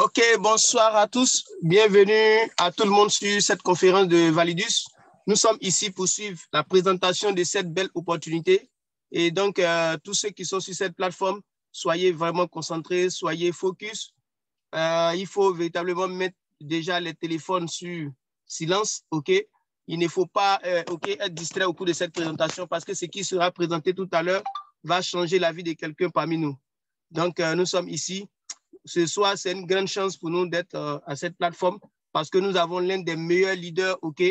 Ok, bonsoir à tous. Bienvenue à tout le monde sur cette conférence de Validus. Nous sommes ici pour suivre la présentation de cette belle opportunité. Et donc, tous ceux qui sont sur cette plateforme, soyez vraiment concentrés, soyez focus. Il faut véritablement mettre déjà les téléphones sur silence, ok? Il ne faut pas être distrait au cours de cette présentation parce que ce qui sera présenté tout à l'heure va changer la vie de quelqu'un parmi nous. Donc, nous sommes ici. Ce soir, c'est une grande chance pour nous d'être à cette plateforme parce que nous avons l'un des meilleurs leaders, ok?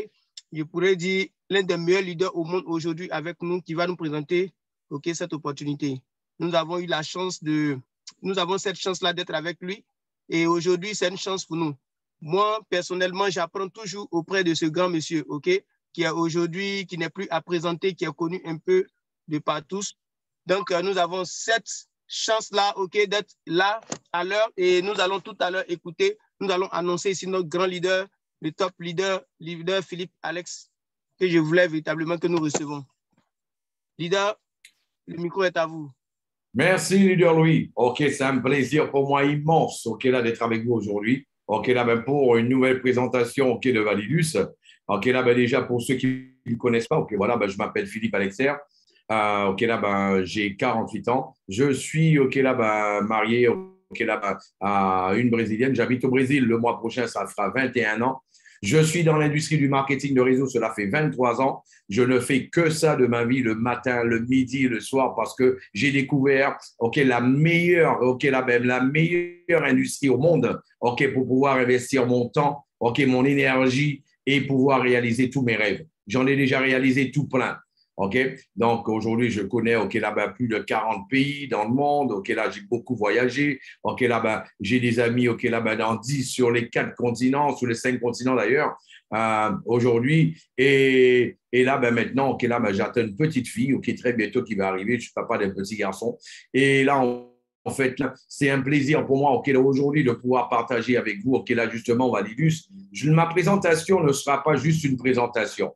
Je pourrais dire l'un des meilleurs leaders au monde aujourd'hui avec nous qui va nous présenter, ok, cette opportunité. Nous avons eu la chance nous avons cette chance-là d'être avec lui et aujourd'hui, c'est une chance pour nous. Moi, personnellement, j'apprends toujours auprès de ce grand monsieur, ok, qui est aujourd'hui, qui n'est plus à présenter, qui est connu un peu de par tous. Donc, nous avons cette chance-là, ok, d'être là à l'heure et nous allons tout à l'heure écouter, nous allons annoncer ici notre grand leader, le top leader Philippe Alex, que je voulais véritablement que nous recevons. Leader, le micro est à vous. Merci, leader Louis. Ok, c'est un plaisir pour moi immense, ok, là, d'être avec vous aujourd'hui. Ok, là, ben, pour une nouvelle présentation, ok, de Validus. Ok, là, ben, déjà, pour ceux qui ne me connaissent pas, ok, voilà, ben, je m'appelle Philippe Alexer. Ok, là, ben, j'ai 48 ans. Je suis, ok, là, ben, marié, ok, là, ben, à une Brésilienne. J'habite au Brésil. Le mois prochain, ça fera 21 ans. Je suis dans l'industrie du marketing de réseau. Cela fait 23 ans. Je ne fais que ça de ma vie le matin, le midi, le soir parce que j'ai découvert, ok, la meilleure, ok, la meilleure industrie au monde, ok, pour pouvoir investir mon temps, ok, mon énergie et pouvoir réaliser tous mes rêves. J'en ai déjà réalisé tout plein. OK? Donc, aujourd'hui, je connais, OK, là-bas, plus de 40 pays dans le monde. OK, là, j'ai beaucoup voyagé. OK, là-bas, j'ai des amis, OK, là-bas, dans 10 sur les 4 continents, sur les 5 continents d'ailleurs, aujourd'hui. Et là, ben, maintenant, OK, là, ben, j'attends une petite fille, OK, très bientôt qui va arriver. Je suis papa d'un petit garçon. Et là, en fait, c'est un plaisir pour moi, OK, là, aujourd'hui, de pouvoir partager avec vous, OK, là, justement, Validus. Ma présentation ne sera pas juste une présentation.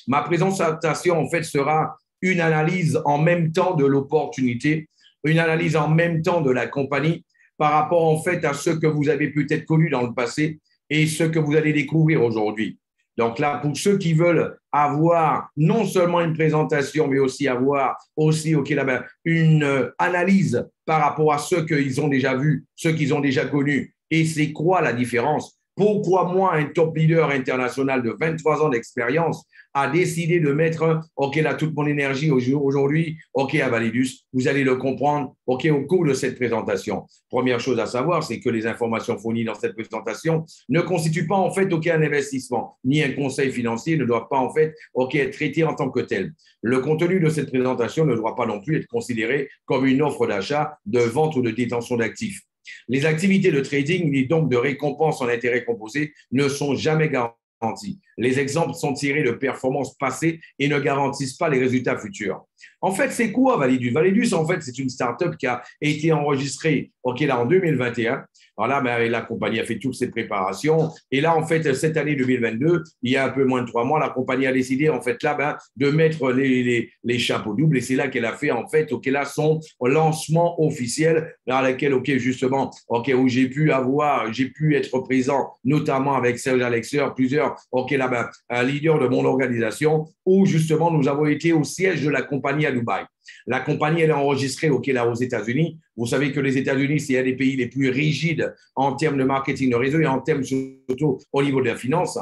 Ma présentation, en fait, sera une analyse en même temps de l'opportunité, une analyse en même temps de la compagnie par rapport, en fait, à ce que vous avez peut-être connu dans le passé et ce que vous allez découvrir aujourd'hui. Donc là, pour ceux qui veulent avoir non seulement une présentation, mais aussi avoir aussi, OK, là-bas, une analyse par rapport à ce qu'ils ont déjà vu, ce qu'ils ont déjà connu, et c'est quoi la différence? Pourquoi moi, un top leader international de 23 ans d'expérience, a décidé de mettre, OK, là, toute mon énergie aujourd'hui, OK, à Validus. Vous allez le comprendre, OK, au cours de cette présentation. Première chose à savoir, c'est que les informations fournies dans cette présentation ne constituent pas, en fait, OK, un investissement, ni un conseil financier, ne doivent pas, en fait, OK, être traités en tant que tel. Le contenu de cette présentation ne doit pas non plus être considéré comme une offre d'achat, de vente ou de détention d'actifs. Les activités de trading et donc de récompense en intérêt composé ne sont jamais garanties. Les exemples sont tirés de performances passées et ne garantissent pas les résultats futurs. En fait, c'est quoi Validus? Validus, en fait, c'est une start-up qui a été enregistrée là, en 2021. Voilà, ben, la compagnie a fait toutes ses préparations. Et là, en fait, cette année 2022, il y a un peu moins de 3 mois, la compagnie a décidé, en fait, là, ben, de mettre les chapeaux doubles. Et c'est là qu'elle a fait, en fait, là, son lancement officiel, dans lequel, justement, où j'ai pu être présent, notamment avec Serge Alexer, plusieurs, là, ben, un leader de mon organisation, où, justement, nous avons été au siège de la compagnie à Dubaï. La compagnie, elle est enregistrée là, aux États-Unis. Vous savez que les États-Unis, c'est un des pays les plus rigides en termes de marketing de réseau et en termes surtout au niveau de la finance,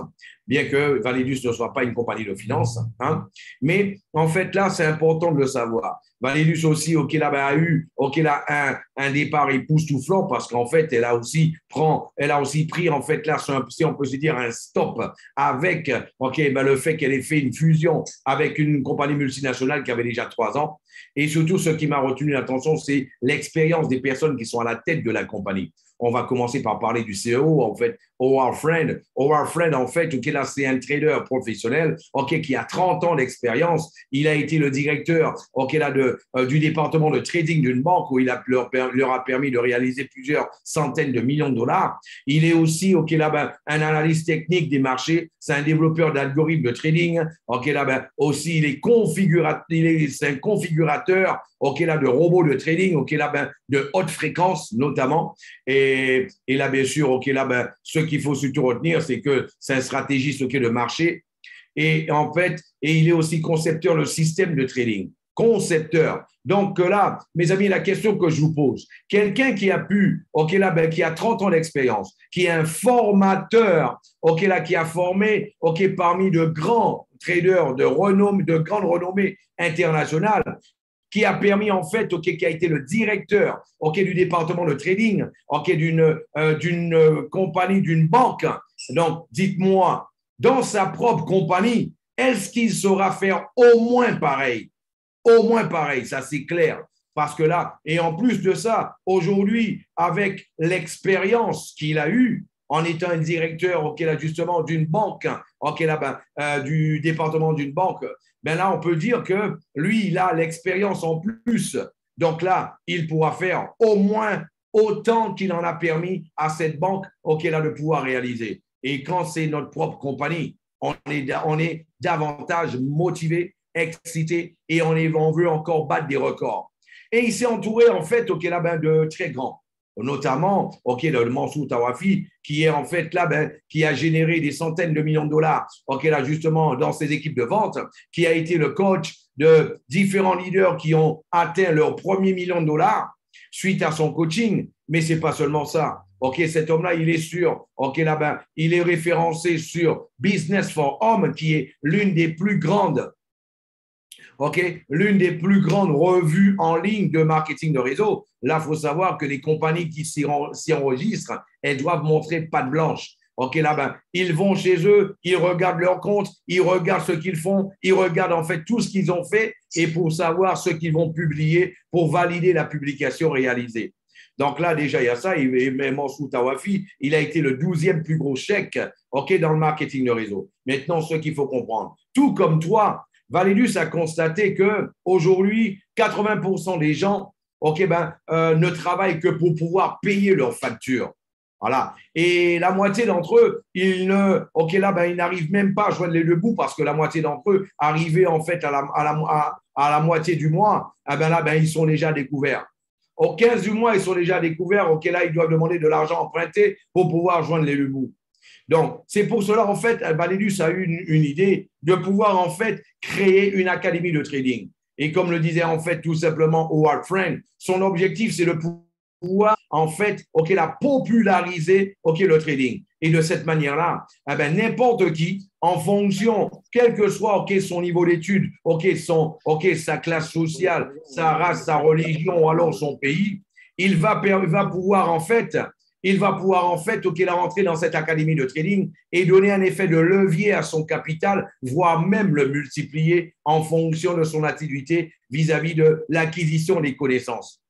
bien que Validus ne soit pas une compagnie de finance. Hein. Mais en fait, là, c'est important de le savoir. Validus aussi, là, ben, a eu là, un départ époustouflant parce qu'en fait, elle a aussi pris, en fait, là, si on peut se dire, un stop avec ben, le fait qu'elle ait fait une fusion avec une compagnie multinationale qui avait déjà 3 ans. Et surtout, ce qui m'a retenu l'attention, c'est l'expérience des personnes qui sont à la tête de la compagnie. On va commencer par parler du CEO, en fait, Howard Friend. Howard Friend, en fait, là, c'est un trader professionnel, qui a 30 ans d'expérience. Il a été le directeur, là, du département de trading d'une banque où il leur a permis de réaliser plusieurs centaines de millions de dollars. Il est aussi, là, ben, un analyste technique des marchés. C'est un développeur d'algorithmes de trading. Là, ben, aussi, c'est un configurateur, ok, là, de robots de trading, ok, là, ben, de haute fréquence notamment. Et là, bien sûr, ok, là, ben, ce qu'il faut surtout retenir, c'est que c'est un stratégiste, ok, de marché. Et en fait, et il est aussi concepteur de système de trading. Concepteur. Donc là, mes amis, la question que je vous pose, quelqu'un qui a pu, ok, là, ben, qui a 30 ans d'expérience, qui est un formateur, ok, là, qui a formé, ok, parmi de grands traders de renommée, de grande renommée internationale, qui a permis en fait, ok, qui a été le directeur, ok, du département de trading, ok, d'une compagnie, d'une banque. Donc, dites-moi, dans sa propre compagnie, est-ce qu'il saura faire au moins pareil? Au moins pareil, ça c'est clair. Parce que là, et en plus de ça, aujourd'hui, avec l'expérience qu'il a eue, en étant un directeur, ok, là, justement, d'une banque, ok, là, ben, du département d'une banque, ben là, on peut dire que lui, il a l'expérience en plus. Donc là, il pourra faire au moins autant qu'il en a permis à cette banque, ok, là, de pouvoir réaliser. Et quand c'est notre propre compagnie, on est davantage motivé, excité et on veut encore battre des records. Et il s'est entouré, en fait, ok, là, ben, de très grands, notamment, ok, le Mansour Tawafi, qui est en fait là, ben, qui a généré des centaines de millions de dollars, ok, là, justement, dans ses équipes de vente, qui a été le coach de différents leaders qui ont atteint leur premier million de dollars suite à son coaching. Mais ce n'est pas seulement ça. Ok, cet homme-là, il est sur, ok, là, ben, il est référencé sur Business for Home, qui est l'une des plus grandes, ok, l'une des plus grandes revues en ligne de marketing de réseau. Là, il faut savoir que les compagnies qui s'y enregistrent, elles doivent montrer patte blanche. Ok, là, ben, ils vont chez eux, ils regardent leur compte, ils regardent ce qu'ils font, ils regardent en fait tout ce qu'ils ont fait et pour savoir ce qu'ils vont publier pour valider la publication réalisée. Donc là, déjà, il y a ça. Et Mansour Tawafi, il a été le 12e plus gros chèque, ok, dans le marketing de réseau. Maintenant, ce qu'il faut comprendre, tout comme toi, Validus a constaté qu'aujourd'hui, 80% des gens, ok, ben, ne travaillent que pour pouvoir payer leurs factures. Voilà. Et la moitié d'entre eux, ils n'arrivent même pas à joindre les deux bouts parce que la moitié d'entre eux, arrivés en fait à la moitié du mois, eh ben là, ben, ils sont déjà découverts. Au 15 du mois, ils sont déjà découverts. Ok, là, ils doivent demander de l'argent emprunté pour pouvoir joindre les deux bouts. Donc, c'est pour cela, en fait, Validus a eu une idée de pouvoir, en fait, créer une académie de trading. Et comme le disait, en fait, tout simplement Howard Frank, son objectif, c'est de pouvoir, en fait, ok, la populariser, ok, le trading. Et de cette manière-là, eh ben, n'importe qui, en fonction, quel que soit, ok, son niveau d'études, ok, sa classe sociale, sa race, sa religion ou alors son pays, il va pouvoir, en fait, ok, la rentrer dans cette académie de trading et donner un effet de levier à son capital, voire même le multiplier en fonction de son activité vis-à-vis de l'acquisition des connaissances.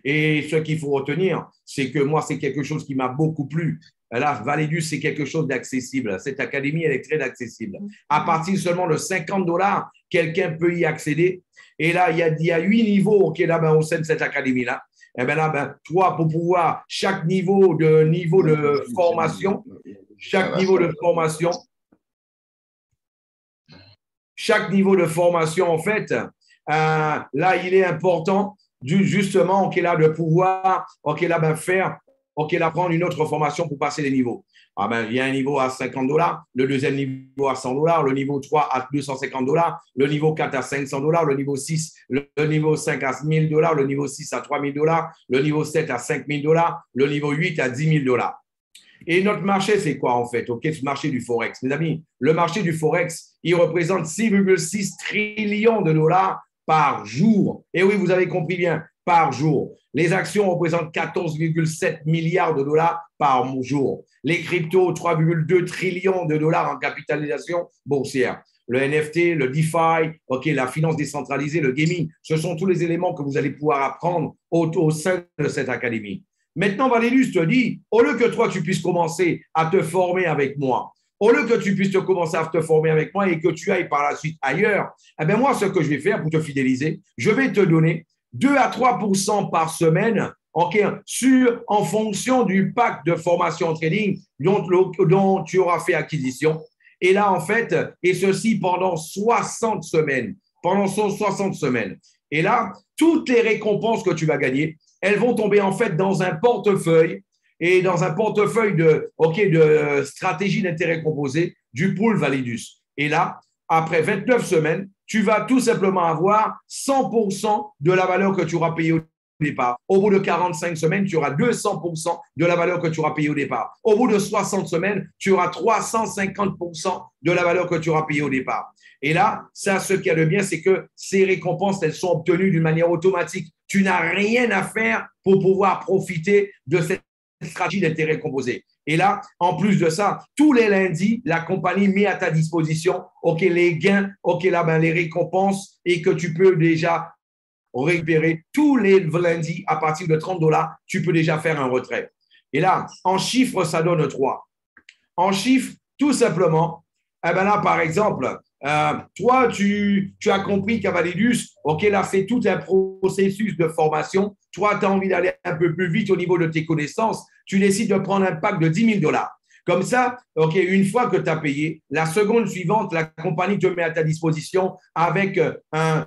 Et ce qu'il faut retenir, c'est que moi, c'est quelque chose qui m'a beaucoup plu. Là, Validus, c'est quelque chose d'accessible. Cette académie, elle est très accessible. À partir seulement de $50, quelqu'un peut y accéder. Et là, il y a 8 niveaux là, ben, au sein de cette académie-là. Et bien là, ben, toi, pour pouvoir, chaque niveau de formation, en fait, là, il est important justement, ok, là, de pouvoir, ok, là, ben, faire, ok, là, prendre une autre formation pour passer les niveaux. Ah ben, il y a un niveau à $50, le deuxième niveau à $100, le niveau 3 à $250, le niveau 4 à $500, le niveau 6, le niveau 5 à $1,000, le niveau 6 à $3,000, le niveau 7 à $5,000, le niveau 8 à $10,000. Et notre marché, c'est quoi en fait? Ok, ce marché du Forex. Mes amis, le marché du Forex, il représente 6,6 trillions de dollars par jour. Et oui, vous avez compris bien, par jour. Les actions représentent 14,7 milliards de dollars par jour. Les cryptos, 3,2 trillions de dollars en capitalisation boursière. Le NFT, le DeFi, ok, la finance décentralisée, le gaming, ce sont tous les éléments que vous allez pouvoir apprendre au sein de cette académie. Maintenant, Validus te dit, au lieu que toi, tu puisses commencer à te former avec moi, au lieu que tu puisses commencer à te former avec moi et que tu ailles par la suite ailleurs, eh bien moi, ce que je vais faire pour te fidéliser, je vais te donner 2 à 3% par semaine en fonction du pack de formation trading dont tu auras fait acquisition. Et là, en fait, et ceci pendant 60 semaines. Pendant 60 semaines. Et là, toutes les récompenses que tu vas gagner, elles vont tomber en fait dans un portefeuille et dans un portefeuille de stratégie d'intérêt composé du pool Validus. Et là, après 29 semaines, tu vas tout simplement avoir 100% de la valeur que tu auras payée au départ. Au bout de 45 semaines, tu auras 200% de la valeur que tu auras payée au départ. Au bout de 60 semaines, tu auras 350% de la valeur que tu auras payée au départ. Et là, ça, ce qu'il y a de bien, c'est que ces récompenses, elles sont obtenues d'une manière automatique. Tu n'as rien à faire pour pouvoir profiter de cette stratégie d'intérêt composé. Et là, en plus de ça, tous les lundis, la compagnie met à ta disposition les gains, les récompenses et que tu peux déjà récupérer tous les lundis à partir de $30, tu peux déjà faire un retrait. Et là, en chiffres, ça donne 3. En chiffres, tout simplement, là, par exemple, toi, tu as compris qu'à Validus, là, c'est tout un processus de formation. Toi, tu as envie d'aller un peu plus vite au niveau de tes connaissances. Tu décides de prendre un pack de $10,000. Comme ça, une fois que tu as payé, la seconde suivante, la compagnie te met à ta disposition avec un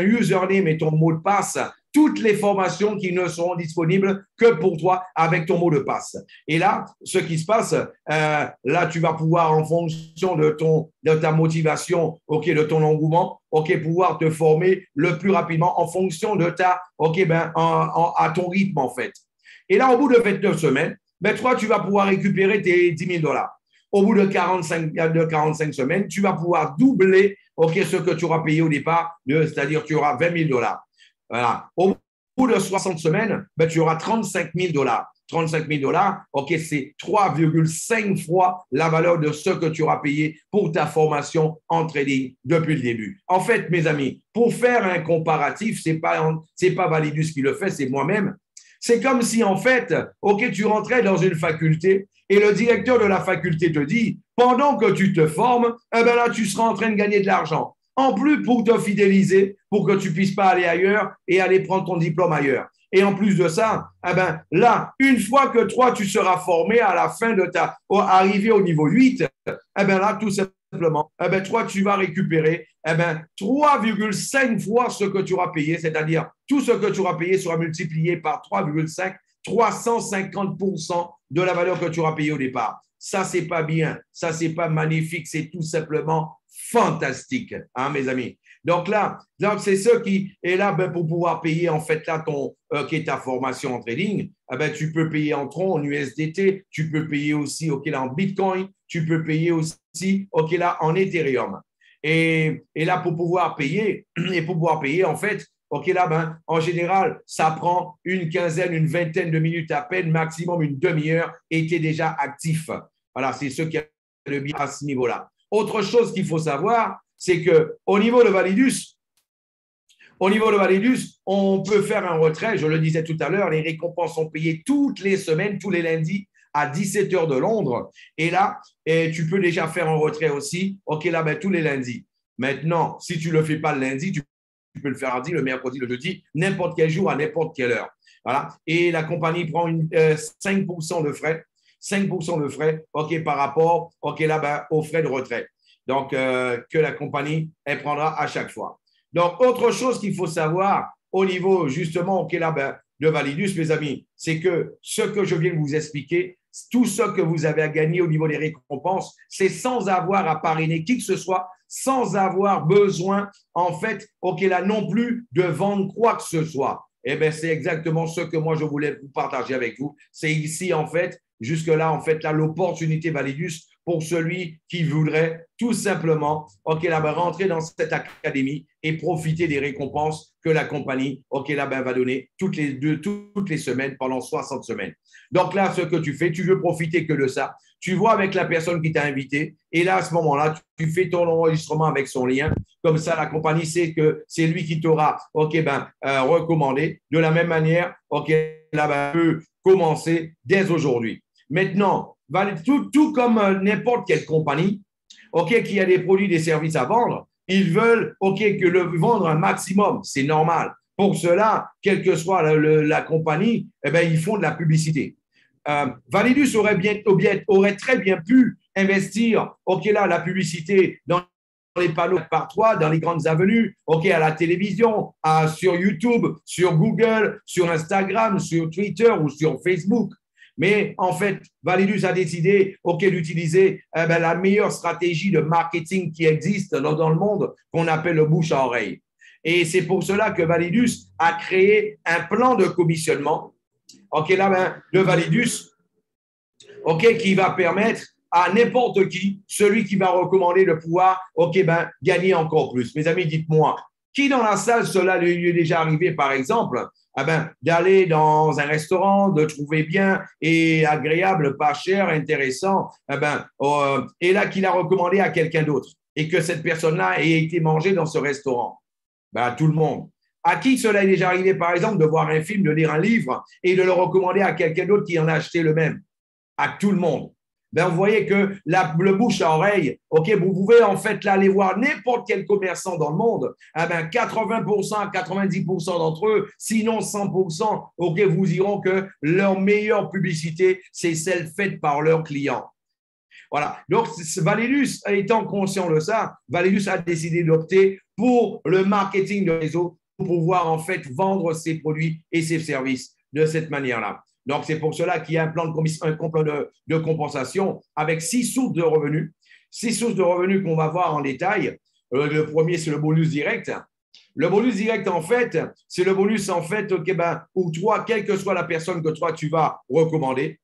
username et ton mot de passe toutes les formations qui ne seront disponibles que pour toi avec ton mot de passe. Et là, ce qui se passe, là, tu vas pouvoir, en fonction de ta motivation, de ton engouement, pouvoir te former le plus rapidement en fonction de à ton rythme, en fait. Et là, au bout de 29 semaines, toi, tu vas pouvoir récupérer tes $10,000. Au bout de 45 semaines, tu vas pouvoir doubler ce que tu auras payé au départ, c'est-à-dire tu auras $20,000. Voilà. Au bout de 60 semaines, tu auras $35,000. $35,000, c'est 3,5 fois la valeur de ce que tu auras payé pour ta formation en trading depuis le début. En fait, mes amis, pour faire un comparatif, c'est pas Validus qui le fait, c'est moi-même. C'est comme si, en fait, tu rentrais dans une faculté et le directeur de la faculté te dit, pendant que tu te formes, là, tu seras en train de gagner de l'argent. En plus, pour te fidéliser, pour que tu ne puisses pas aller ailleurs et aller prendre ton diplôme ailleurs. Et en plus de ça, là, une fois que toi, tu seras formé à la fin de arrivé au niveau 8, là, tout simplement, toi, tu vas récupérer 3,5 fois ce que tu auras payé, c'est-à-dire tout ce que tu auras payé sera multiplié par 3,5, 350% de la valeur que tu auras payé au départ. Ça, c'est pas bien, ça, c'est pas magnifique, c'est tout simplement fantastique, hein, mes amis. Donc là, c'est ce qui est là pour pouvoir payer en fait là ta formation en trading. Tu peux payer en Tron, en USDT, tu peux payer aussi là, en Bitcoin, tu peux payer aussi là, en Ethereum. Et là, pour pouvoir payer, en fait, là, en général, ça prend une quinzaine, une vingtaine de minutes à peine, maximum une demi-heure, et tu es déjà actif. Voilà, c'est ce qui est le bien à ce niveau-là. Autre chose qu'il faut savoir, c'est qu'au niveau de Validus, on peut faire un retrait. Je le disais tout à l'heure, les récompenses sont payées toutes les semaines, tous les lundis à 17 h de Londres. Et là, tu peux déjà faire un retrait aussi, tous les lundis. Maintenant, si tu ne le fais pas le lundi, tu peux le faire mardi, le mercredi, le jeudi, n'importe quel jour, à n'importe quelle heure. Voilà. Et la compagnie prend 5% de frais. 5% de frais, par rapport, aux frais de retrait. Donc, que la compagnie, elle prendra à chaque fois. Donc, autre chose qu'il faut savoir au niveau, justement, de Validus, mes amis, c'est que ce que je viens de vous expliquer, tout ce que vous avez à gagner au niveau des récompenses, c'est sans avoir à parrainer qui que ce soit, sans avoir besoin, en fait, non plus de vendre quoi que ce soit. Eh bien, c'est exactement ce que moi, je voulais vous partager avec vous. C'est ici, en fait, jusque-là, en fait, là, l'opportunité Validus pour celui qui voudrait tout simplement rentrer dans cette académie et profiter des récompenses que la compagnie va donner toutes les semaines pendant 60 semaines. Donc là, ce que tu fais, tu veux profiter que de ça. Tu vois avec la personne qui t'a invité et là, à ce moment-là, tu fais ton enregistrement avec son lien. Comme ça, la compagnie sait que c'est lui qui t'aura recommandé. De la même manière, peut commencer dès aujourd'hui. Maintenant, tout comme n'importe quelle compagnie, qui a des produits, des services à vendre, ils veulent que le vendre un maximum, c'est normal. Pour cela, quelle que soit la compagnie, ils font de la publicité. Validus aurait très bien pu investir la publicité dans les panneaux par toi, dans les grandes avenues, OK, à la télévision, sur YouTube, sur Google, sur Instagram, sur Twitter ou sur Facebook. Mais en fait, Validus a décidé, OK, d'utiliser la meilleure stratégie de marketing qui existe dans le monde, qu'on appelle le bouche à oreille. Et c'est pour cela que Validus a créé un plan de commissionnement, OK, là, de Validus, OK, qui va permettre à n'importe qui, celui qui va recommander de pouvoir, OK, gagner encore plus. Mes amis, dites-moi, qui dans la salle, cela lui est déjà arrivé, par exemple, d'aller dans un restaurant, de trouver bien et agréable, pas cher, intéressant, et là, qu'il a recommandé à quelqu'un d'autre et que cette personne-là ait été mangée dans ce restaurant? Tout le monde. À qui cela est déjà arrivé, par exemple, de voir un film, de lire un livre et de le recommander à quelqu'un d'autre qui en a acheté le même? À tout le monde. Vous voyez que le bouche à oreille, OK, vous pouvez en fait là aller voir n'importe quel commerçant dans le monde, 80%, 90% d'entre eux, sinon 100%, OK, vous iront que leur meilleure publicité, c'est celle faite par leurs clients. Voilà. Donc, Validus, étant conscient de ça, Validus a décidé d'opter pour le marketing de réseau pour pouvoir en fait vendre ses produits et ses services de cette manière-là. Donc, c'est pour cela qu'il y a un plan de compensation avec 6 sources de revenus. 6 sources de revenus qu'on va voir en détail. Le premier, c'est le bonus direct. Le bonus direct, en fait, c'est le bonus, en fait, okay, où toi, quelle que soit la personne que toi, tu vas recommander,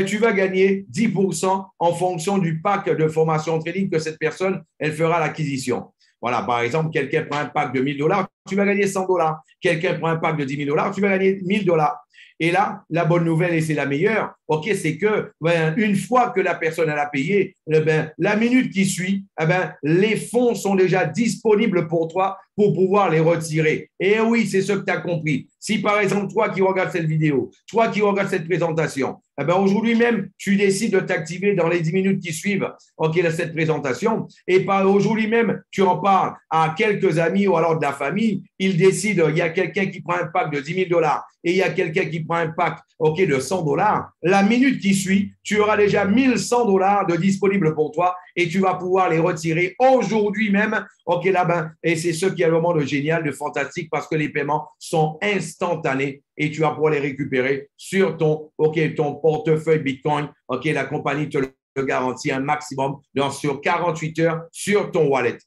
tu vas gagner 10% en fonction du pack de formation trading que cette personne, elle fera l'acquisition. Voilà, par exemple, quelqu'un prend un pack de $1000, tu vas gagner $100. Quelqu'un prend un pack de $10 000, tu vas gagner $1000. Et là, la bonne nouvelle, et c'est la meilleure, OK, c'est que une fois que la personne elle a payé, la minute qui suit, les fonds sont déjà disponibles pour toi pour pouvoir les retirer. Et oui, c'est ce que tu as compris. Si par exemple, toi qui regardes cette vidéo, toi qui regardes cette présentation, aujourd'hui même, tu décides de t'activer dans les 10 minutes qui suivent cette présentation, et aujourd'hui même, tu en parles à quelques amis ou alors de la famille, ils décident, il y a quelqu'un qui prend un pack de $10 000 et il y a quelqu'un qui prend un pack de $100, la minute qui suit, tu auras déjà $1100 de disponibles pour toi et tu vas pouvoir les retirer aujourd'hui même. Et c'est ce qui est vraiment de génial, de fantastique parce que les paiements sont instantanés et tu vas pouvoir les récupérer sur ton portefeuille Bitcoin. La compagnie te le garantit un maximum sur 48 heures sur ton wallet.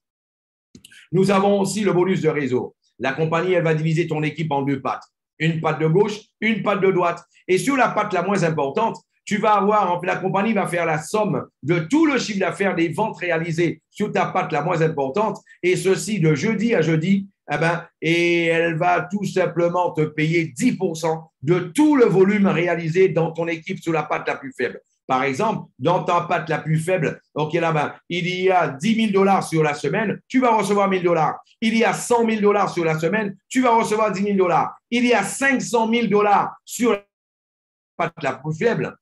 Nous avons aussi le bonus de réseau. La compagnie, elle va diviser ton équipe en 2 pattes. Une patte de gauche, une patte de droite. Et sur la patte la moins importante, tu vas avoir, la compagnie va faire la somme de tout le chiffre d'affaires des ventes réalisées sur ta patte la moins importante, et ceci de jeudi à jeudi, et elle va tout simplement te payer 10% de tout le volume réalisé dans ton équipe sur la patte la plus faible. Par exemple, dans ta patte la plus faible, il y a $10 000 sur la semaine, tu vas recevoir $1000. Il y a $100 000 sur la semaine, tu vas recevoir $10 000. Il y a $500 000 sur la patte la plus faible,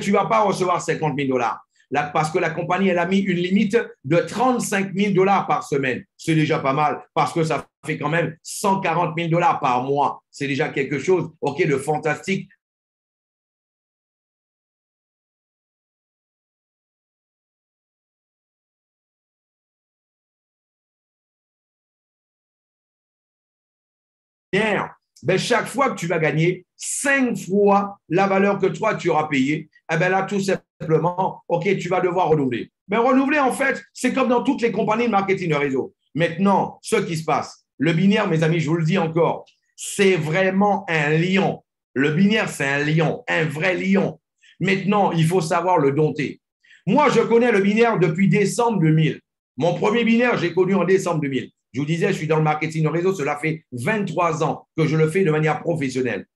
tu ne vas pas recevoir $50 000. Là, parce que la compagnie, elle a mis une limite de $35 000 par semaine. C'est déjà pas mal parce que ça fait quand même $140 000 par mois. C'est déjà quelque chose de fantastique. Chaque fois que tu vas gagner 5 fois la valeur que toi, tu auras payée, là, tout simplement, tu vas devoir renouveler. Mais renouveler, en fait, c'est comme dans toutes les compagnies de marketing de réseau. Maintenant, ce qui se passe, le binaire, mes amis, je vous le dis encore, c'est vraiment un lion. Le binaire, c'est un lion, un vrai lion. Maintenant, il faut savoir le dompter. Moi, je connais le binaire depuis décembre 2000. Mon premier binaire, j'ai connu en décembre 2000. Je vous disais, je suis dans le marketing de réseau, cela fait 23 ans que je le fais de manière professionnelle.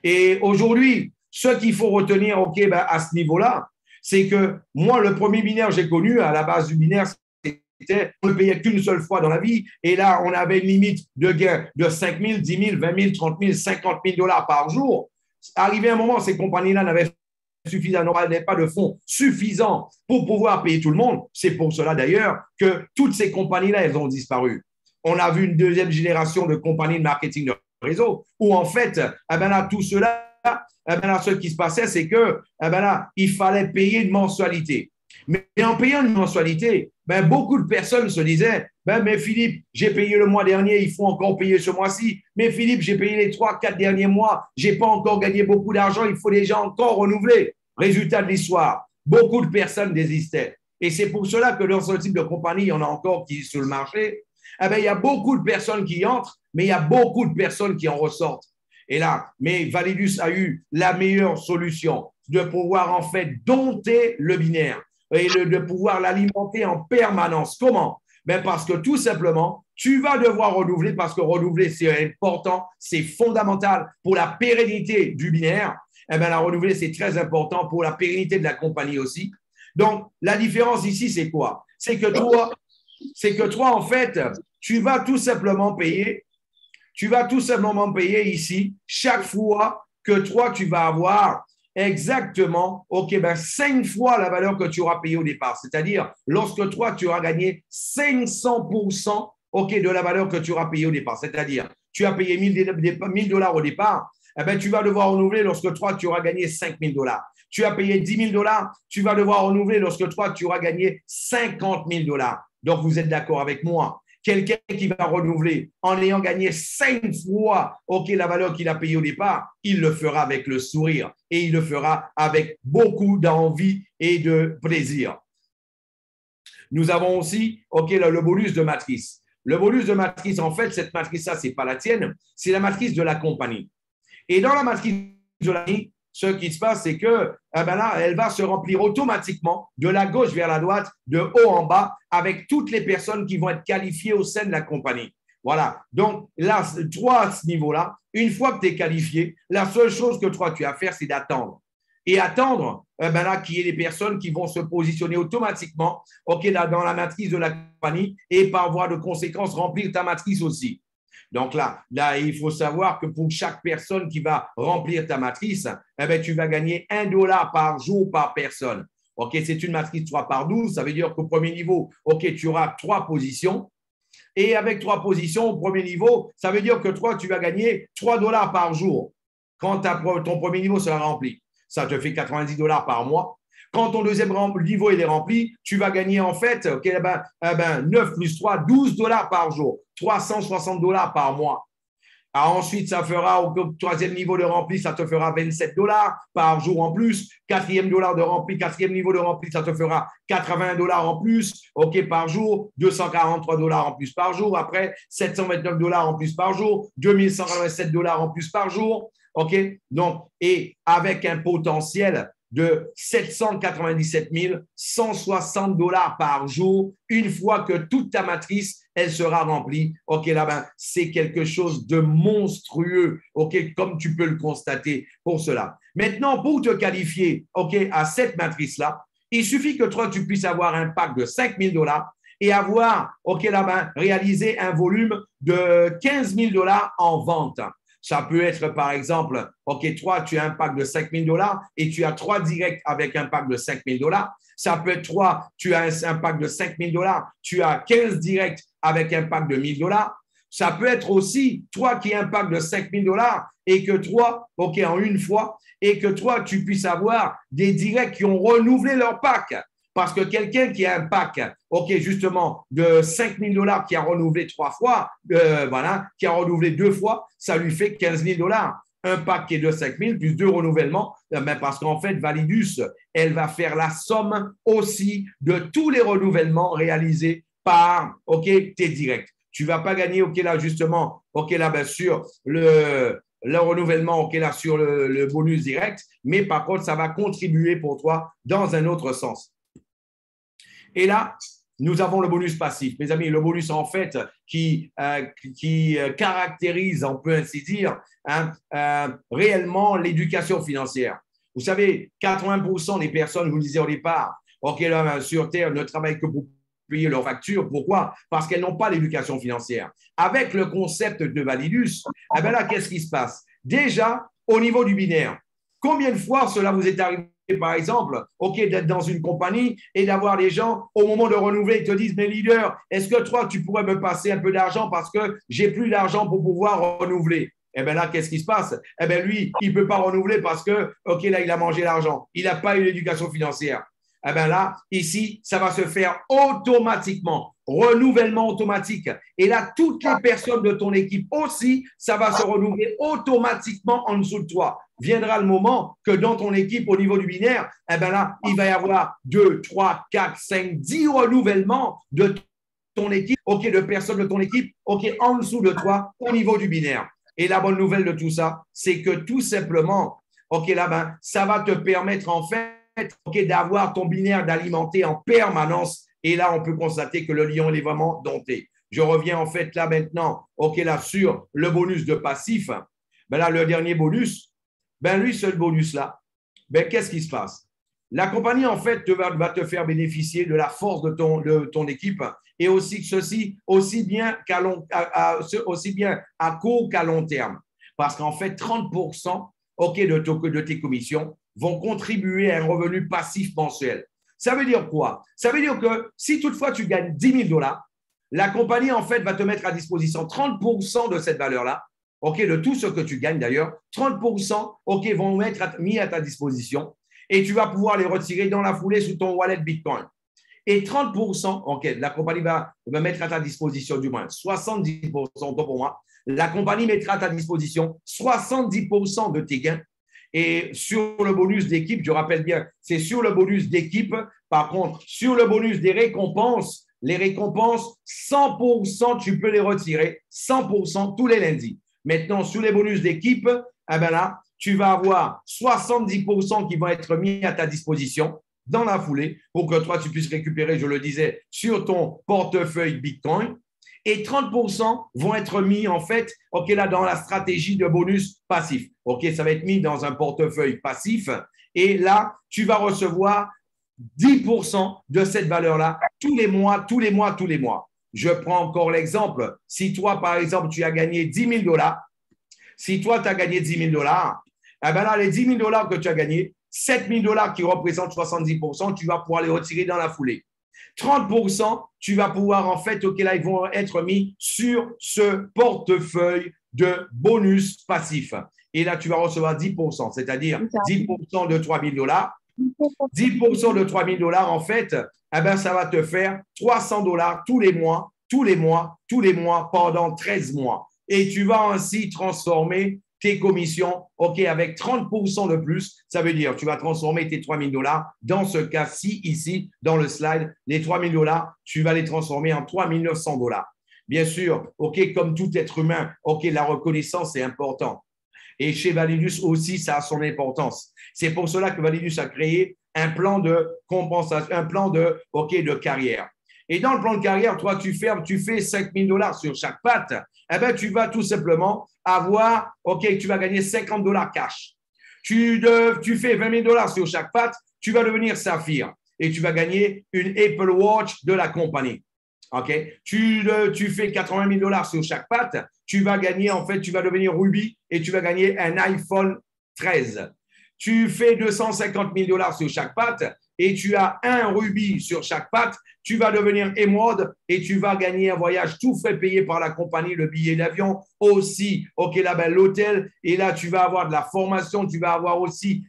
Et aujourd'hui, ce qu'il faut retenir à ce niveau-là, c'est que moi, le premier binaire j'ai connu, à la base du binaire, c'était on ne payait qu'une seule fois dans la vie. Et là, on avait une limite de gain de 5 000, 10 000, 20 000, 30 000, 50 000 $ par jour. Arrivé un moment, ces compagnies-là n'avaient pas de fonds suffisants pour pouvoir payer tout le monde. C'est pour cela d'ailleurs que toutes ces compagnies-là, elles ont disparu. On a vu une deuxième génération de compagnies de marketing de réseau où en fait, là, tout cela, là, ce qui se passait, c'est que là, il fallait payer une mensualité. Mais en payant une mensualité, ben, beaucoup de personnes se disaient, ben, mais Philippe, j'ai payé le mois dernier, il faut encore payer ce mois-ci. Mais Philippe, j'ai payé les 3, 4 derniers mois, je n'ai pas encore gagné beaucoup d'argent, il faut déjà encore renouveler. Résultat de l'histoire, beaucoup de personnes désistaient. Et c'est pour cela que dans ce type de compagnie, il y en a encore qui sur le marché. Eh ben, il y a beaucoup de personnes qui entrent, mais il y a beaucoup de personnes qui en ressortent. Et là, mais Validus a eu la meilleure solution de pouvoir en fait dompter le binaire et de pouvoir l'alimenter en permanence. Comment? Ben parce que tout simplement, tu vas devoir renouveler parce que renouveler, c'est important, c'est fondamental pour la pérennité du binaire. Eh bien, la renouveler, c'est très important pour la pérennité de la compagnie aussi. Donc, la différence ici, c'est quoi? C'est que toi, en fait, tu vas tout simplement payer ici chaque fois que toi, tu vas avoir exactement, OK, ben 5 fois la valeur que tu auras payée au départ. C'est-à-dire, lorsque toi, tu auras gagné 500%, OK, de la valeur que tu auras payée au départ. C'est-à-dire, tu as payé 1000 $ au départ, eh ben, tu vas devoir renouveler lorsque toi, tu auras gagné 5000 $. Tu as payé 10 000 $, tu vas devoir renouveler lorsque toi, tu auras gagné 50 000 $. Donc, vous êtes d'accord avec moi? Quelqu'un qui va renouveler en ayant gagné 5 fois la valeur qu'il a payée au départ, il le fera avec le sourire et il le fera avec beaucoup d'envie et de plaisir. Nous avons aussi le bonus de matrice. Le bonus de matrice, en fait, cette matrice-là, ce n'est pas la tienne, c'est la matrice de la compagnie. Et dans la matrice de la compagnie, ce qui se passe, c'est que là, elle va se remplir automatiquement de la gauche vers la droite, de haut en bas, avec toutes les personnes qui vont être qualifiées au sein de la compagnie. Voilà. Donc, là, toi, à ce niveau-là, une fois que tu es qualifié, la seule chose que toi, tu as à faire, c'est d'attendre. Et attendre là, qu'il y ait des personnes qui vont se positionner automatiquement là, dans la matrice de la compagnie et par voie de conséquence, remplir ta matrice aussi. Donc là, il faut savoir que pour chaque personne qui va remplir ta matrice, tu vas gagner 1 $ par jour par personne. C'est une matrice 3 par 12, ça veut dire qu'au premier niveau, tu auras 3 positions. Et avec 3 positions au premier niveau, ça veut dire que toi, tu vas gagner 3 $ par jour quand ton premier niveau sera rempli. Ça te fait 90 $ par mois. Quand ton deuxième niveau est rempli, tu vas gagner en fait 9 plus 3, 12 $ par jour, 360 $ par mois. Alors ensuite, ça fera au troisième niveau de rempli, ça te fera 27 $ par jour en plus. Quatrième niveau de rempli, ça te fera 80 $ en plus, par jour. 243 $ en plus par jour. Après, 729 $ en plus par jour. 2187 $ en plus par jour. Donc, et avec un potentiel de 797 160 $ par jour, une fois que toute ta matrice, elle sera remplie. C'est quelque chose de monstrueux, comme tu peux le constater pour cela. Maintenant, pour te qualifier, à cette matrice-là, il suffit que toi, tu puisses avoir un pack de 5 000 $ et avoir, réalisé un volume de 15 000 $ en vente. Ça peut être, par exemple, toi, tu as un pack de 5 000 $ et tu as 3 directs avec un pack de 5 000 $. Ça peut être 3, tu as un pack de 5 000 $, tu as 15 directs avec un pack de 1 000 $. Ça peut être aussi toi qui as un pack de 5 000 $ et que toi, en une fois, et que toi, tu puisses avoir des directs qui ont renouvelé leur pack. Parce que quelqu'un qui a un pack, justement, de 5 000 $ qui a renouvelé 3 fois, qui a renouvelé 2 fois, ça lui fait 15 000 $. Un pack qui est de 5 000 plus 2 renouvellements, parce qu'en fait, Validus, elle va faire la somme aussi de tous les renouvellements réalisés par tes directs. Tu ne vas pas gagner, là, justement, sur le renouvellement, là, sur le bonus direct, mais par contre, ça va contribuer pour toi dans un autre sens. Et là, nous avons le bonus passif. Mes amis, le bonus en fait qui caractérise, on peut ainsi dire, réellement l'éducation financière. Vous savez, 80% des personnes, je vous le disais au départ, là, sur Terre ne travaillent que pour payer leurs factures. Pourquoi? Parce qu'elles n'ont pas l'éducation financière. Avec le concept de Validus, là, qu'est-ce qui se passe? Déjà, au niveau du binaire, combien de fois cela vous est arrivé? Par exemple, d'être dans une compagnie et d'avoir les gens, au moment de renouveler, ils te disent, mais leader, est-ce que toi, tu pourrais me passer un peu d'argent parce que j'ai plus d'argent pour pouvoir renouveler? Là, qu'est-ce qui se passe? Lui, il ne peut pas renouveler parce que, là, il a mangé l'argent. Il n'a pas eu l'éducation financière. eh bien là, ici, ça va se faire automatiquement, renouvellement automatique. Et là, toutes les personnes de ton équipe aussi, ça va se renouveler automatiquement en dessous de toi. Viendra le moment que dans ton équipe, au niveau du binaire, eh bien là, il va y avoir 2, 3, 4, 5, 10 renouvellements de ton équipe, OK, de personnes de ton équipe, OK, en dessous de toi, au niveau du binaire. Et la bonne nouvelle de tout ça, c'est que tout simplement, OK, là, ben, ça va te permettre en fait, OK, d'avoir ton binaire d'alimenter en permanence. Et là, on peut constater que le lion, il est vraiment dompté. Je reviens en fait là maintenant, OK, là, sur le bonus de passif. Ben là, le dernier bonus, ben lui, ce bonus-là, ben qu'est-ce qui se passe? La compagnie, en fait, va te faire bénéficier de la force de ton équipe et aussi ceci, aussi bien à court qu'à long terme. Parce qu'en fait, 30% OK, de tes commissions vont contribuer à un revenu passif mensuel. Ça veut dire quoi? Ça veut dire que si toutefois tu gagnes 10 000 $, la compagnie, en fait, va te mettre à disposition 30% de cette valeur-là, OK, de tout ce que tu gagnes d'ailleurs, 30%, OK, vont être mis à ta disposition et tu vas pouvoir les retirer dans la foulée sous ton wallet Bitcoin. Et 30%, OK, la compagnie va mettre à ta disposition, du moins 70%, pour moi, la compagnie mettra à ta disposition 70% de tes gains. Et sur le bonus d'équipe, je rappelle bien, c'est sur le bonus d'équipe. Par contre, sur le bonus des récompenses, les récompenses, 100%, tu peux les retirer, 100% tous les lundis. Maintenant, sur les bonus d'équipe, eh ben là, tu vas avoir 70% qui vont être mis à ta disposition dans la foulée pour que toi, tu puisses récupérer, je le disais, sur ton portefeuille Bitcoin. Et 30% vont être mis, en fait, OK, là, dans la stratégie de bonus passif. OK, ça va être mis dans un portefeuille passif. Et là, tu vas recevoir 10% de cette valeur-là tous les mois, tous les mois, tous les mois. Je prends encore l'exemple. Si toi, par exemple, tu as gagné 10 000 $, si toi, tu as gagné 10 000 $, eh bien là, les 10 000 $ que tu as gagnés, 7 000 $ qui représentent 70%, tu vas pouvoir les retirer dans la foulée. 30%, tu vas pouvoir, en fait, OK, là, ils vont être mis sur ce portefeuille de bonus passif. Et là, tu vas recevoir 10%, c'est-à-dire 10% de 3 000 $. 10% de 3 000 $, en fait, eh ben, ça va te faire 300 $ tous les mois, tous les mois, tous les mois pendant 13 mois. Et tu vas ainsi transformer tes commissions, OK, avec 30% de plus. Ça veut dire tu vas transformer tes 3 000 $. Dans ce cas-ci, ici, dans le slide, les 3 000 $, tu vas les transformer en 3 900 $. Bien sûr, OK, comme tout être humain, OK, la reconnaissance est importante. Et chez Validus aussi, ça a son importance. C'est pour cela que Validus a créé un plan de compensation, un plan de carrière. Et dans le plan de carrière, toi, tu fais 5 000 $ sur chaque patte, eh bien, tu vas tout simplement avoir, OK, tu vas gagner 50 $ cash. Tu fais 20 000 $ sur chaque patte, tu vas devenir Saphir et tu vas gagner une Apple Watch de la compagnie. OK? Tu fais 80 000 $ sur chaque patte, tu vas gagner, en fait, tu vas devenir Ruby et tu vas gagner un iPhone 13. Tu fais 250 000 $ sur chaque patte et tu as un Ruby sur chaque patte, tu vas devenir Émeraude et tu vas gagner un voyage tout frais payé par la compagnie, le billet d'avion aussi. OK, là, ben, l'hôtel. Et là, tu vas avoir de la formation, tu vas avoir aussi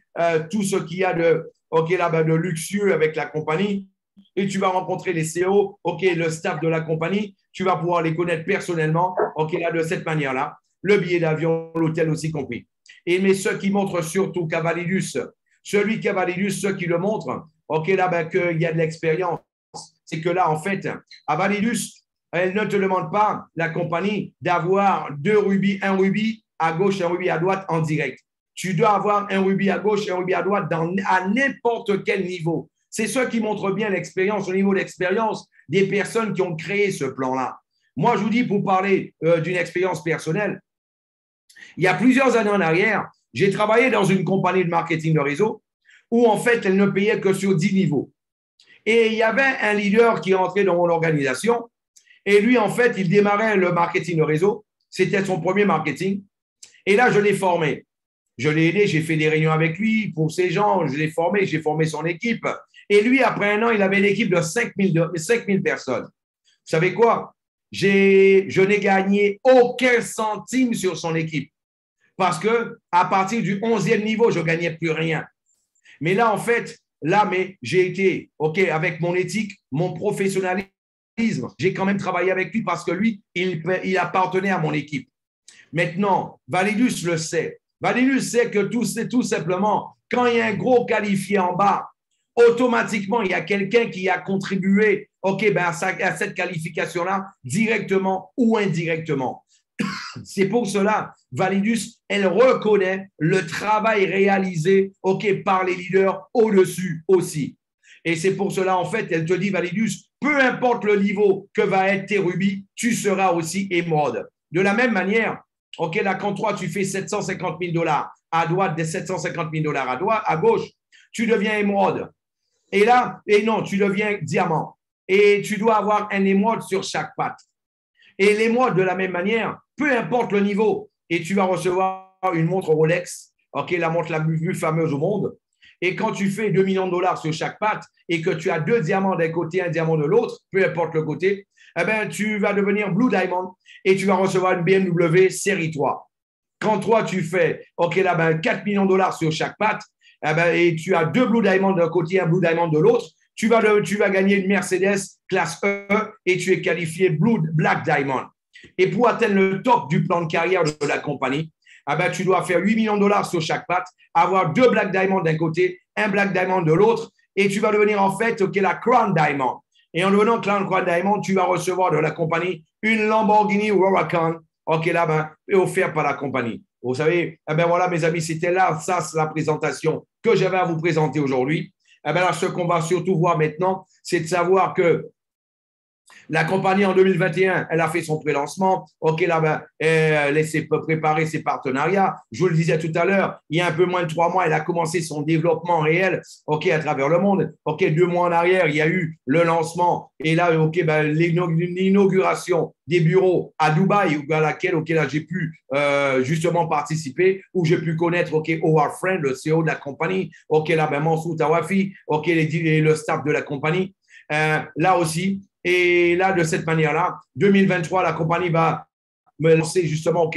tout ce qu'il y a de luxueux avec la compagnie. Et tu vas rencontrer les CEO, OK, le staff de la compagnie. Tu vas pouvoir les connaître personnellement, OK, là, de cette manière-là. Le billet d'avion, l'hôtel aussi compris. Mais ceux qui montrent surtout qu'à Validus, celui qui a Validus, ceux qui le montrent, OK, là, ben, qu'il y a de l'expérience. C'est que là, en fait, à Validus, elle ne te demande pas, la compagnie, d'avoir deux rubis, un rubis à gauche, un rubis à droite en direct. Tu dois avoir un rubis à gauche et un rubis à droite à n'importe quel niveau. C'est ceux qui montrent bien l'expérience, au niveau de l'expérience des personnes qui ont créé ce plan-là. Moi, je vous dis, pour parler d'une expérience personnelle, il y a plusieurs années en arrière, j'ai travaillé dans une compagnie de marketing de réseau où, en fait, elle ne payait que sur 10 niveaux. Et il y avait un leader qui entrait dans mon organisation et lui, en fait, il démarrait le marketing de réseau. C'était son premier marketing. Et là, je l'ai formé. Je l'ai aidé, j'ai fait des réunions avec lui pour ces gens, je l'ai formé, j'ai formé son équipe. Et lui, après un an, il avait une équipe de 5 000 personnes. Vous savez quoi? Je n'ai gagné aucun centime sur son équipe parce qu'à partir du 11e niveau, je ne gagnais plus rien. Mais là, en fait, là, mais j'ai été, OK, avec mon éthique, mon professionnalisme, j'ai quand même travaillé avec lui parce que lui, il appartenait à mon équipe. Maintenant, Validus le sait. Validus sait que tout simplement, quand il y a un gros qualifié en bas, automatiquement, il y a quelqu'un qui a contribué à cette qualification-là, directement ou indirectement. C'est pour cela, Validus, elle reconnaît le travail réalisé par les leaders au-dessus aussi. Et c'est pour cela, en fait, elle te dit, Validus, peu importe le niveau que va être tes rubis, tu seras aussi émeraude. De la même manière, là, quand toi, tu fais 750 000 $ à droite, des 750 000 $ à gauche, tu deviens émeraude. Et là, tu deviens diamant. Et tu dois avoir un émeraude sur chaque patte. Et l'émeraude, de la même manière, peu importe le niveau, et tu vas recevoir une montre Rolex, la montre la plus fameuse au monde. Et quand tu fais 2 millions de $ sur chaque patte et que tu as 2 diamants d'un côté, un diamant de l'autre, peu importe le côté, tu vas devenir Blue Diamond et tu vas recevoir une BMW série 3. Quand toi, tu fais 4 millions de $ sur chaque patte et tu as 2 Blue Diamonds d'un côté, un Blue Diamond de l'autre, tu vas gagner une Mercedes classe E et tu es qualifié Black Diamond. Et pour atteindre le top du plan de carrière de la compagnie, tu dois faire 8 millions de $ sur chaque patte, avoir 2 Black Diamond d'un côté, un Black Diamond de l'autre, et tu vas devenir en fait la Crown Diamond. Et en devenant Crown Diamond, tu vas recevoir de la compagnie une Lamborghini Huracan, offerte par la compagnie. Vous savez, voilà mes amis, c'était là, ça c'est la présentation que j'avais à vous présenter aujourd'hui. Là, ce qu'on va surtout voir maintenant, c'est de savoir que la compagnie, en 2021, elle a fait son pré-lancement. Elle s'est préparé ses partenariats. Je vous le disais tout à l'heure, il y a un peu moins de 3 mois, elle a commencé son développement réel à travers le monde. 2 mois en arrière, il y a eu le lancement et là, l'inauguration des bureaux à Dubaï, à laquelle là, j'ai pu justement participer, où j'ai pu connaître Howard Friend, le CEO de la compagnie, Mansour Tawafi, le staff de la compagnie. Là aussi, et là, de cette manière-là, 2023, la compagnie va me lancer justement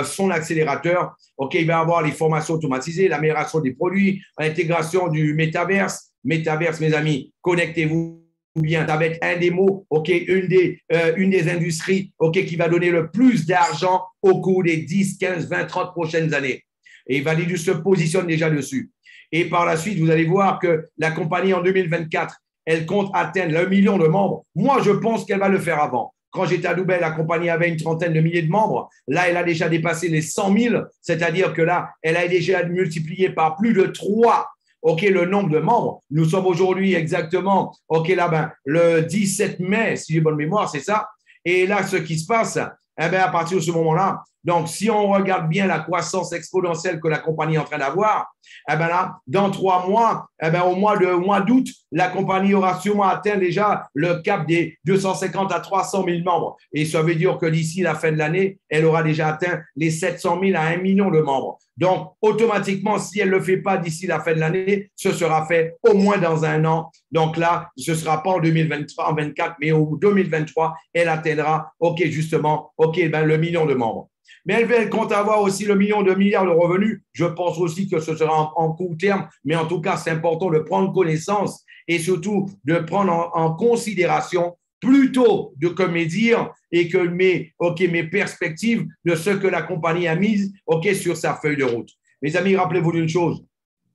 son accélérateur. Il va avoir les formations automatisées, l'amélioration des produits, l'intégration du métaverse. Métaverse, mes amis, connectez-vous bien. Ça va être un des mots, une des industries qui va donner le plus d'argent au cours des 10, 15, 20, 30 prochaines années. Et Validus se positionne déjà dessus. Et par la suite, vous allez voir que la compagnie en 2024, elle compte atteindre le 1 million de membres. Moi, je pense qu'elle va le faire avant. Quand j'étais à Dubaï, la compagnie avait une trentaine de milliers de membres. Là, elle a déjà dépassé les 100 000, c'est-à-dire que là, elle a déjà multiplié par plus de 3 le nombre de membres. Nous sommes aujourd'hui exactement le 17 mai, si j'ai bonne mémoire, c'est ça. Et là, ce qui se passe, à partir de ce moment-là, donc si on regarde bien la croissance exponentielle que la compagnie est en train d'avoir, là, dans 3 mois, au mois d'août, la compagnie aura sûrement atteint déjà le cap des 250 à 300 000 membres. Et ça veut dire que d'ici la fin de l'année, elle aura déjà atteint les 700 000 à 1 million de membres. Donc, automatiquement, si elle ne le fait pas d'ici la fin de l'année, ce sera fait au moins dans 1 an. Donc là, ce ne sera pas en 2023, en 2024, mais en 2023, elle atteindra, justement, le million de membres. Mais elle compte avoir aussi le milliard de revenus. Je pense aussi que ce sera en court terme, mais en tout cas, c'est important de prendre connaissance et surtout de prendre en considération plutôt que mes dires et que mes perspectives de ce que la compagnie a mis sur sa feuille de route. Mes amis, rappelez-vous d'une chose,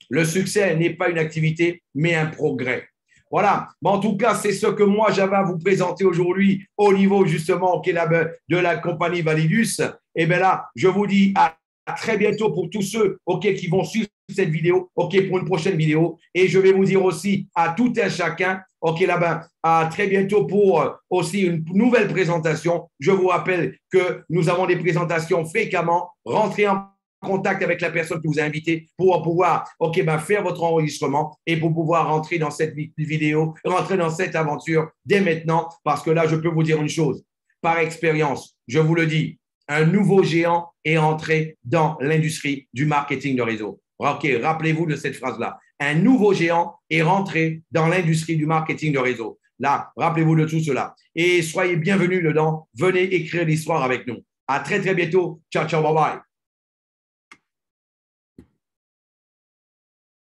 le succès n'est pas une activité, mais un progrès. Voilà, mais en tout cas, c'est ce que moi j'avais à vous présenter aujourd'hui au niveau justement de la compagnie Validus. Et bien là, je vous dis à très bientôt pour tous ceux qui vont suivre cette vidéo, pour une prochaine vidéo. Et je vais vous dire aussi à tout un chacun, à très bientôt pour aussi une nouvelle présentation. Je vous rappelle que nous avons des présentations fréquemment. Rentrez en contact avec la personne qui vous a invité pour pouvoir faire votre enregistrement et pour pouvoir rentrer dans cette vidéo, rentrer dans cette aventure dès maintenant, parce que là, je peux vous dire une chose, par expérience, je vous le dis, un nouveau géant est entré dans l'industrie du marketing de réseau. Rappelez-vous de cette phrase-là. Un nouveau géant est rentré dans l'industrie du marketing de réseau. Là, rappelez-vous de tout cela. Et soyez bienvenus dedans. Venez écrire l'histoire avec nous. À très, très bientôt. Ciao, ciao, bye bye.